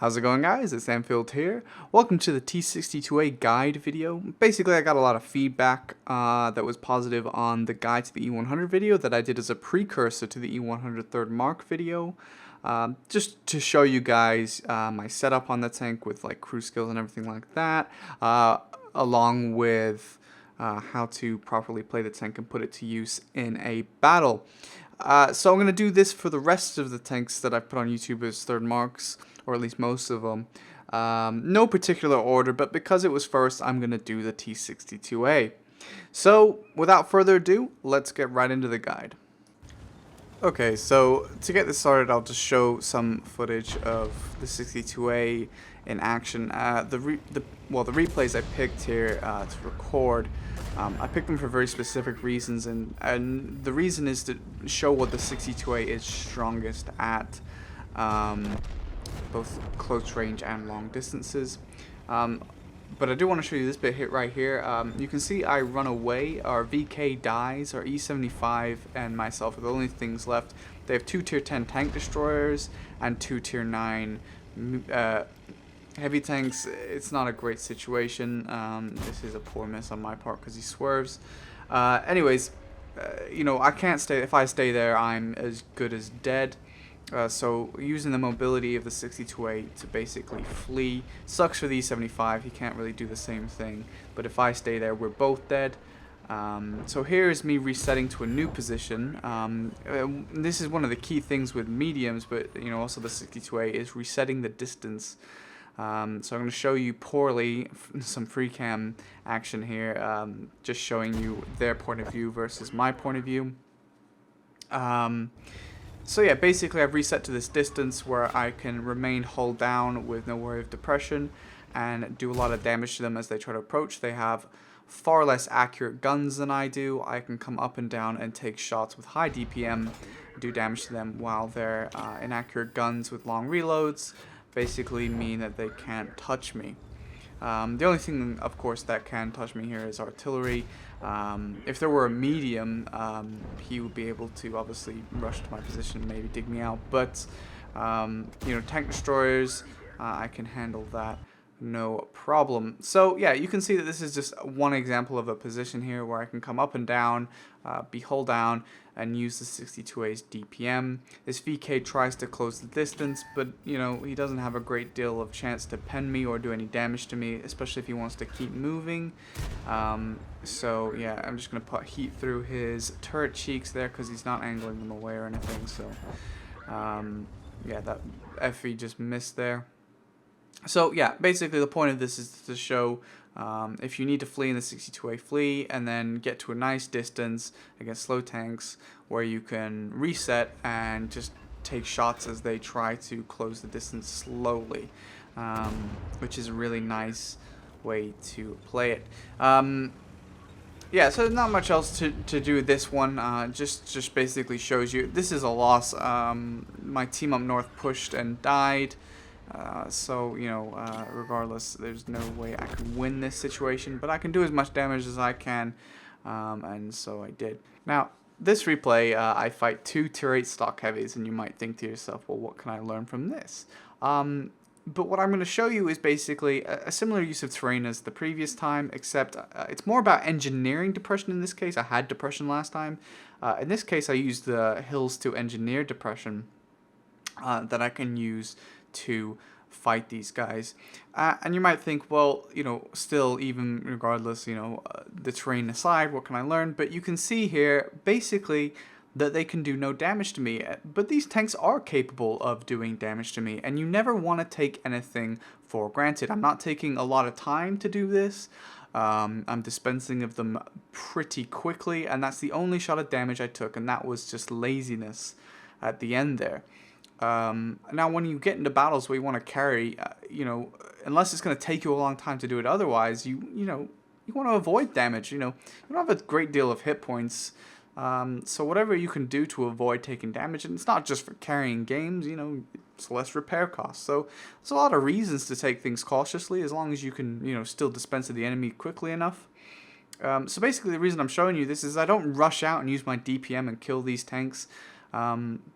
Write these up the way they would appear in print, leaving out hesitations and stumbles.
How's it going, guys? It's Anfield here. Welcome to the T62a guide video. Basically, I got a lot of feedback that was positive on the guide to the E100 video that I did as a precursor to the E100 third mark video. Just to show you guys my setup on the tank with like cruise skills and everything like that, along with how to properly play the tank and put it to use in a battle. So I'm going to do this for the rest of the tanks that I've put on YouTube as third marks, or at least most of them. No particular order, but because it was first, I'm going to do the T62a. So without further ado, let's get right into the guide. Okay, so to get this started, I'll just show some footage of the 62a in action. The replays I picked here to record, I picked them for very specific reasons, and the reason is to show what the 62a is strongest at, both close range and long distances. But I do want to show you this bit right here. You can see I run away. Our VK dies. Our E75 and myself are the only things left. They have 2 tier 10 tank destroyers and 2 tier 9 heavy tanks. It's not a great situation. This is a poor miss on my part because he swerves. Anyways, you know, I can't stay. If I stay there, I'm as good as dead. So using the mobility of the 62a to basically flee sucks for the E75. He can't really do the same thing. But if I stay there, we're both dead. So here is me resetting to a new position. This is one of the key things with mediums, but you know, also the 62a is resetting the distance. So I'm going to show you poorly some free cam action here, just showing you their point of view versus my point of view. So yeah, basically I've reset to this distance where I can remain hull down with no worry of depression and do a lot of damage to them as they try to approach. They have far less accurate guns than I do. I can come up and down and take shots with high DPM, do damage to them, while their inaccurate guns with long reloads basically mean that they can't touch me. The only thing, of course, that can touch me here is artillery. If there were a medium, he would be able to obviously rush to my position and maybe dig me out. But, you know, tank destroyers, I can handle that no problem. So, yeah, you can see that this is just one example of a position here where I can come up and down, be hull down, and use the 62a's DPM. This VK tries to close the distance, but you know, he doesn't have a great deal of chance to pen me or do any damage to me, especially if he wants to keep moving. So yeah, I'm just gonna put heat through his turret cheeks there because he's not angling them away or anything. So yeah, that FE just missed there. So yeah, basically the point of this is to show if you need to flee in the 62a, flee and then get to a nice distance against slow tanks where you can reset and just take shots as they try to close the distance slowly, which is a really nice way to play it. Yeah, so not much else to do with this one. Just basically shows you this is a loss. My team up north pushed and died. So, you know, regardless, there's no way I can win this situation, but I can do as much damage as I can, and so I did. Now, this replay, I fight 2 tier 8 stock heavies, and you might think to yourself, well, what can I learn from this? But what I'm going to show you is basically a similar use of terrain as the previous time, except it's more about engineering depression in this case. I had depression last time. In this case, I used the hills to engineer depression that I can use to fight these guys. And you might think, well, you know, still, even regardless, you know, the terrain aside, what can I learn? But you can see here, basically, that they can do no damage to me. But these tanks are capable of doing damage to me, and you never want to take anything for granted. I'm not taking a lot of time to do this. I'm dispensing of them pretty quickly, and that's the only shot of damage I took, and that was just laziness at the end there. Now, when you get into battles where you want to carry, you know, unless it's going to take you a long time to do it otherwise, you know, you want to avoid damage. You know, you don't have a great deal of hit points. So whatever you can do to avoid taking damage, and it's not just for carrying games, you know, it's less repair costs. So there's a lot of reasons to take things cautiously as long as you can, you know, still dispense of the enemy quickly enough. So basically the reason I'm showing you this is I don't rush out and use my DPM and kill these tanks.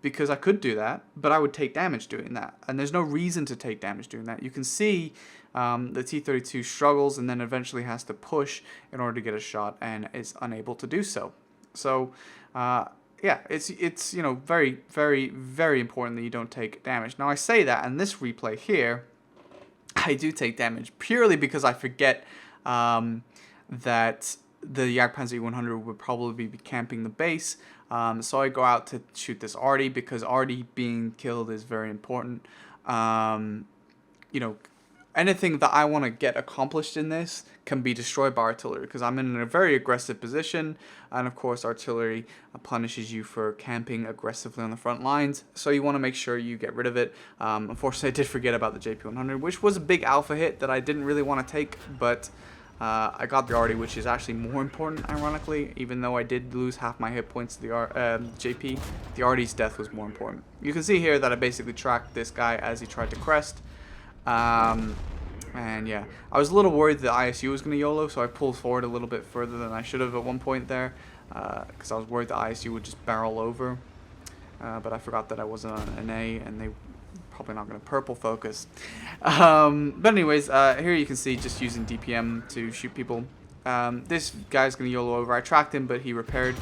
because I could do that, but I would take damage doing that. And there's no reason to take damage doing that. You can see the T32 struggles and then eventually has to push in order to get a shot and is unable to do so. So, yeah, it's you know, very, very, very important that you don't take damage. Now, I say that, and this replay here, I do take damage purely because I forget that the Jagdpanzer E100 would probably be camping the base. So I go out to shoot this Arty because Arty being killed is very important. You know, anything that I want to get accomplished in this can be destroyed by artillery because I'm in a very aggressive position, and of course artillery punishes you for camping aggressively on the front lines, so you want to make sure you get rid of it. Unfortunately, I did forget about the JP100, which was a big alpha hit that I didn't really want to take, but I got the Arty, which is actually more important, ironically. Even though I did lose half my hit points to the JP, the Arty's death was more important. You can see here that I basically tracked this guy as he tried to crest. And yeah, I was a little worried the ISU was going to YOLO, so I pulled forward a little bit further than I should have at one point there, because I was worried the ISU would just barrel over. But I forgot that I wasn't on an A, and they probably not going to purple focus. But anyways, here you can see just using DPM to shoot people. This guy's going to YOLO over. I tracked him, but he repaired.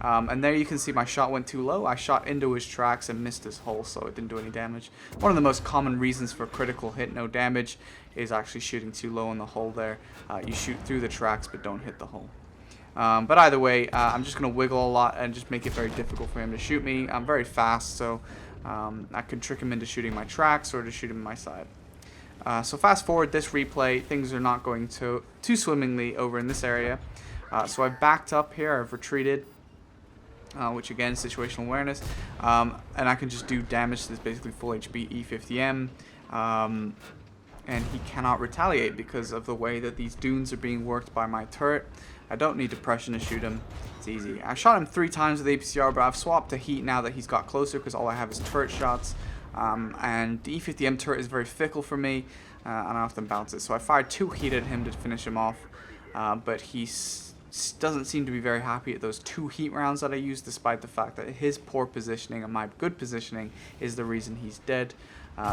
And there you can see my shot went too low. I shot into his tracks and missed his hull, so it didn't do any damage. One of the most common reasons for critical hit, no damage, is actually shooting too low in the hull there. You shoot through the tracks, but don't hit the hull. But either way, I'm just going to wiggle a lot and just make it very difficult for him to shoot me. I'm very fast, so I can trick him into shooting my tracks or to shoot him in my side. So fast forward this replay, things are not going too swimmingly over in this area. So I've backed up here, I've retreated. Which again, situational awareness, and I can just do damage to this basically full HP E50M, and he cannot retaliate because of the way that these dunes are being worked by my turret. I don't need depression to shoot him, it's easy. I shot him 3 times with APCR, but I've swapped to heat now that he's got closer because all I have is turret shots, and the E50M turret is very fickle for me, and I often bounce it, so I fired 2 heat at him to finish him off, but he's doesn't seem to be very happy at those 2 heat rounds that I used, despite the fact that his poor positioning and my good positioning is the reason he's dead.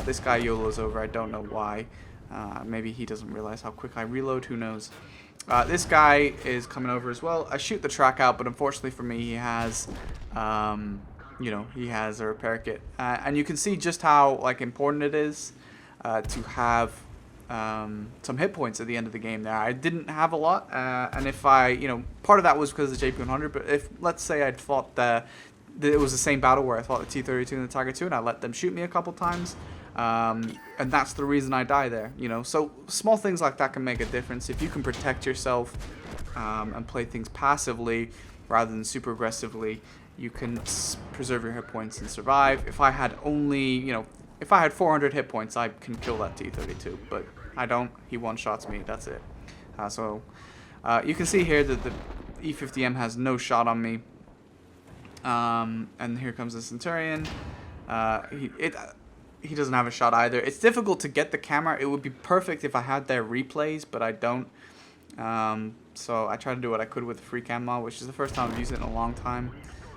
This guy YOLO's over, I don't know why. Maybe he doesn't realize how quick I reload, who knows. This guy is coming over as well. I shoot the track out, but unfortunately for me, he has, you know, he has a repair kit. And you can see just how important it is to have some hit points at the end of the game there. I didn't have a lot, and if I, you know, part of that was because of the JP100, but if, let's say I'd fought it was the same battle where I fought the T32 and the Tiger II, and I let them shoot me a couple times, and that's the reason I die there, you know. So small things like that can make a difference. If you can protect yourself and play things passively rather than super aggressively, you can preserve your hit points and survive. If I had only, you know, if I had 400 hit points, I can kill that T32, but I don't. He one-shots me, that's it. So you can see here that the E50M has no shot on me. And here comes the Centurion. He doesn't have a shot either. It's difficult to get the camera. It would be perfect if I had their replays, but I don't. So I try to do what I could with the free cam mod, which is the first time I've used it in a long time.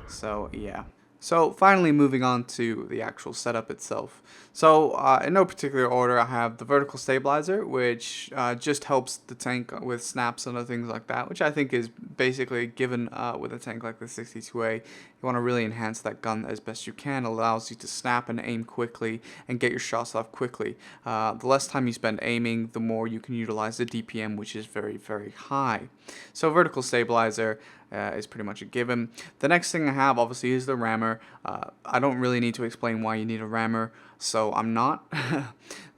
So yeah. So finally moving on to the actual setup itself. So in no particular order, I have the vertical stabilizer, which just helps the tank with snaps and other things like that, which I think is basically given with a tank like the 62a. You want to really enhance that gun as best you can. It allows you to snap and aim quickly and get your shots off quickly. The less time you spend aiming, the more you can utilize the DPM, which is very, very high. So vertical stabilizer is pretty much a given. The next thing I have obviously is the rammer. I don't really need to explain why you need a rammer, so I'm not.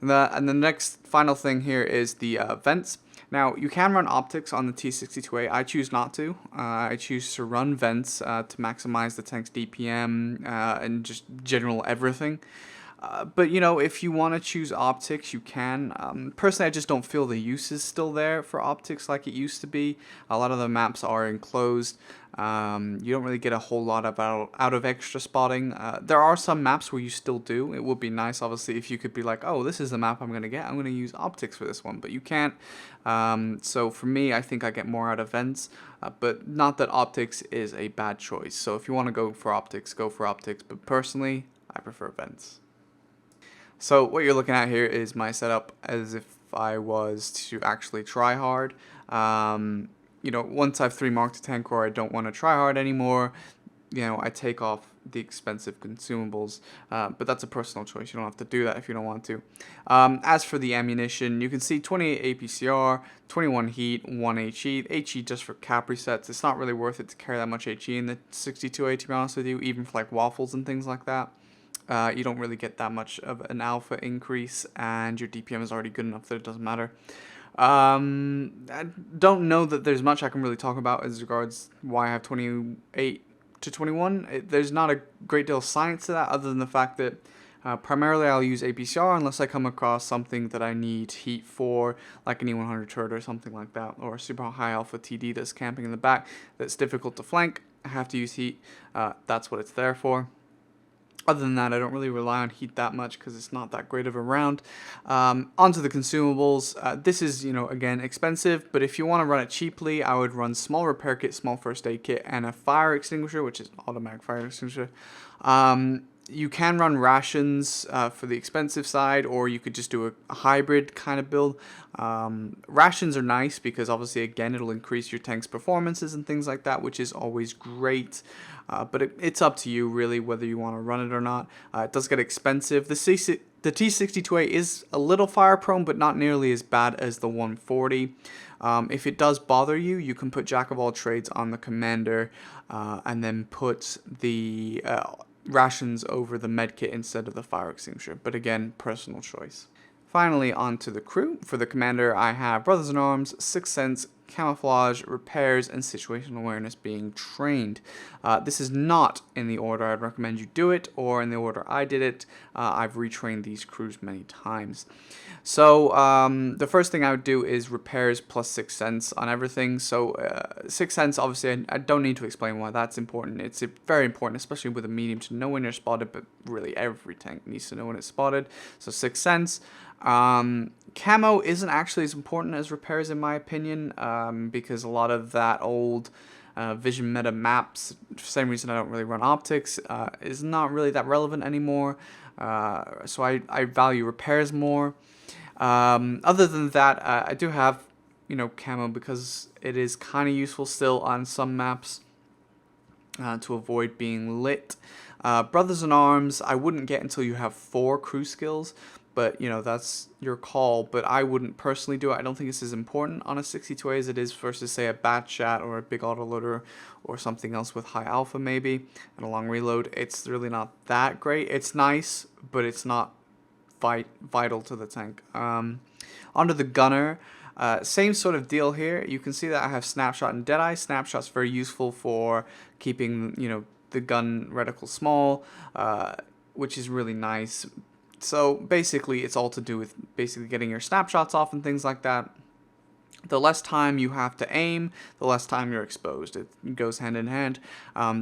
And the next final thing here is the vents. Now, you can run optics on the T62a. I choose not to. I choose to run vents to maximize the tank's DPM and just general everything. But you know, if you want to choose optics, you can. Personally, I just don't feel the use is still there for optics like it used to be. A lot of the maps are enclosed. You don't really get a whole lot of out of extra spotting. There are some maps where you still do. It would be nice, obviously, if you could be like, oh, this is the map I'm going to get. I'm going to use optics for this one, but you can't. So for me, I think I get more out of vents, but not that optics is a bad choice. So if you want to go for optics, go for optics. But personally, I prefer vents. So what you're looking at here is my setup as if I was to actually try hard. You know, once I've 3-marked a tank or I don't want to try hard anymore, you know, I take off the expensive consumables, but that's a personal choice. You don't have to do that if you don't want to. As for the ammunition, you can see 28 APCR, 21 heat, 1 HE. HE just for cap resets. It's not really worth it to carry that much HE in the 62A, to be honest with you, even for like waffles and things like that. You don't really get that much of an alpha increase, and your DPM is already good enough that it doesn't matter. I don't know that there's much I can really talk about as regards why I have 28 to 21. There's not a great deal of science to that, other than the fact that primarily I'll use APCR unless I come across something that I need heat for, like an E100 turret or something like that, or a super high alpha TD that's camping in the back that's difficult to flank. I have to use heat. That's what it's there for. Other than that, I don't really rely on heat that much because it's not that great of a round. Onto the consumables. This is, you know, again, expensive, but if you want to run it cheaply, I would run small repair kit, small first aid kit, and a fire extinguisher, which is automatic fire extinguisher. You can run rations for the expensive side, or you could just do a hybrid kind of build. Rations are nice because obviously, again, it'll increase your tank's performances and things like that, which is always great. But it's up to you, really, whether you want to run it or not. It does get expensive. The T62a is a little fire prone, but not nearly as bad as the 140. If it does bother you, you can put Jack of all trades on the commander and then put the rations over the medkit instead of the fire extinguisher. But again, personal choice. Finally, on to the crew. For the commander, I have Brothers in Arms, Sixth Sense, Camouflage, Repairs, and Situational Awareness being trained. This is not in the order I'd recommend you do it, or in the order I did it. I've retrained these crews many times. So the first thing I would do is Repairs plus Sixth Sense on everything. So Sixth Sense, obviously, I don't need to explain why that's important. It's very important, especially with a medium, to know when you're spotted, but really every tank needs to know when it's spotted. So Sixth Sense. Camo isn't actually as important as Repairs in my opinion, because a lot of that old Vision Meta maps, for the same reason I don't really run optics, is not really that relevant anymore. So I value Repairs more. Other than that, I do have, you know, Camo because it is kind of useful still on some maps to avoid being lit. Brothers in Arms, I wouldn't get until you have 4 crew skills. But, you know, that's your call. But I wouldn't personally do it. I don't think it's as important on a 62A as it is versus, say, a bat chat or a big autoloader or something else with high alpha maybe and a long reload. It's really not that great. It's nice, but it's not vital to the tank. Onto the gunner. Same sort of deal here. You can see that I have Snapshot and Deadeye. Snapshot's very useful for keeping, you know, the gun reticle small, which is really nice. So basically, it's all to do with basically getting your snapshots off and things like that. The less time you have to aim, the less time you're exposed. It goes hand in hand.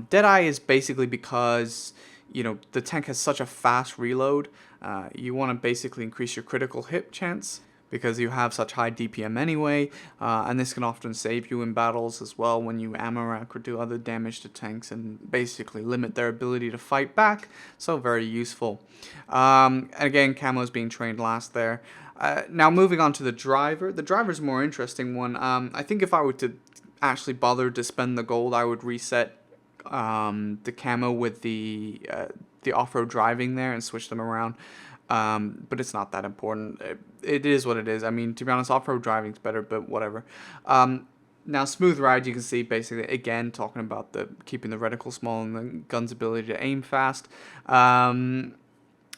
Deadeye is basically because, you know, the tank has such a fast reload. You want to basically increase your critical hit chance because you have such high DPM anyway, and this can often save you in battles as well when you ammo rack or do other damage to tanks and basically limit their ability to fight back, so very useful. And again, Camo is being trained last there. Now moving on to the driver. The driver's a more interesting one. I think if I were to actually bother to spend the gold, I would reset the Camo with the off-road driving there and switch them around. But it's not that important. It is what it is. I mean, to be honest, off-road driving's better, but whatever. Now, smooth ride, you can see basically, again, talking about keeping the reticle small and the gun's ability to aim fast. And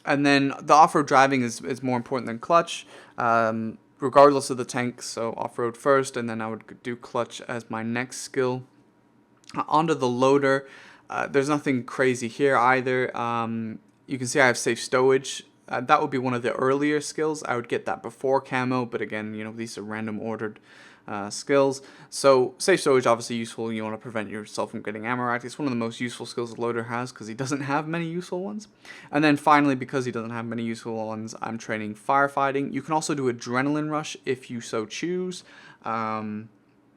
then the off-road driving is more important than clutch, regardless of the tank. So off-road first, and then I would do clutch as my next skill. Onto the loader. There's nothing crazy here either. You can see I have safe stowage that would be one of the earlier skills. I would get that before camo, but again, you know, these are random ordered skills. So safe storage obviously useful. You want to prevent yourself from getting ammo racked. It's one of the most useful skills the loader has because he doesn't have many useful ones. And then finally, because he doesn't have many useful ones, I'm training firefighting. You can also do adrenaline rush if you so choose.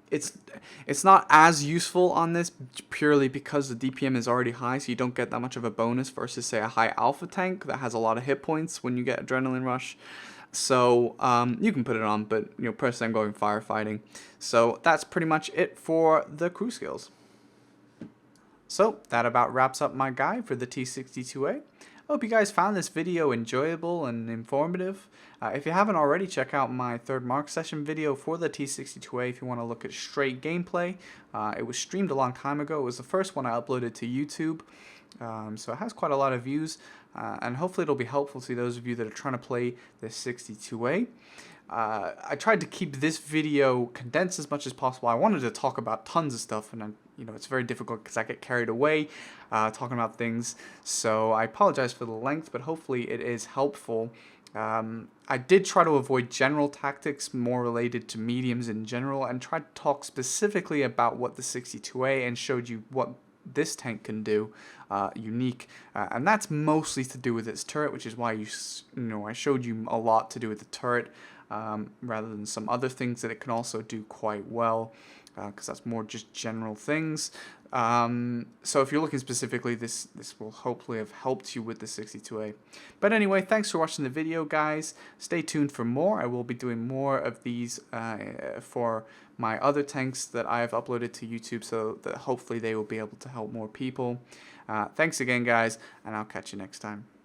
It's not as useful on this purely because the DPM is already high, so you don't get that much of a bonus versus say a high alpha tank that has a lot of hit points when you get adrenaline rush. So you can put it on, but you know, personally I'm going firefighting. So that's pretty much it for the crew skills. So that about wraps up my guide for the T62a. I hope you guys found this video enjoyable and informative. If you haven't already, check out my third mark session video for the T62a if you want to look at straight gameplay. It was streamed a long time ago. It was the first one I uploaded to YouTube. So it has quite a lot of views, and hopefully it'll be helpful to those of you that are trying to play the 62a. I tried to keep this video condensed as much as possible. I wanted to talk about tons of stuff, and you know, it's very difficult because I get carried away talking about things. So I apologize for the length, but hopefully it is helpful. I did try to avoid general tactics more related to mediums in general, and tried to talk specifically about what the 62a and showed you what this tank can do unique, and that's mostly to do with its turret, which is why I showed you a lot to do with the turret rather than some other things that it can also do quite well, because that's more just general things. So if you're looking specifically, this will hopefully have helped you with the 62a. But anyway, thanks for watching the video, guys. Stay tuned for more. I will be doing more of these for my other tanks that I have uploaded to YouTube, so that hopefully they will be able to help more people. Thanks again, guys, and I'll catch you next time.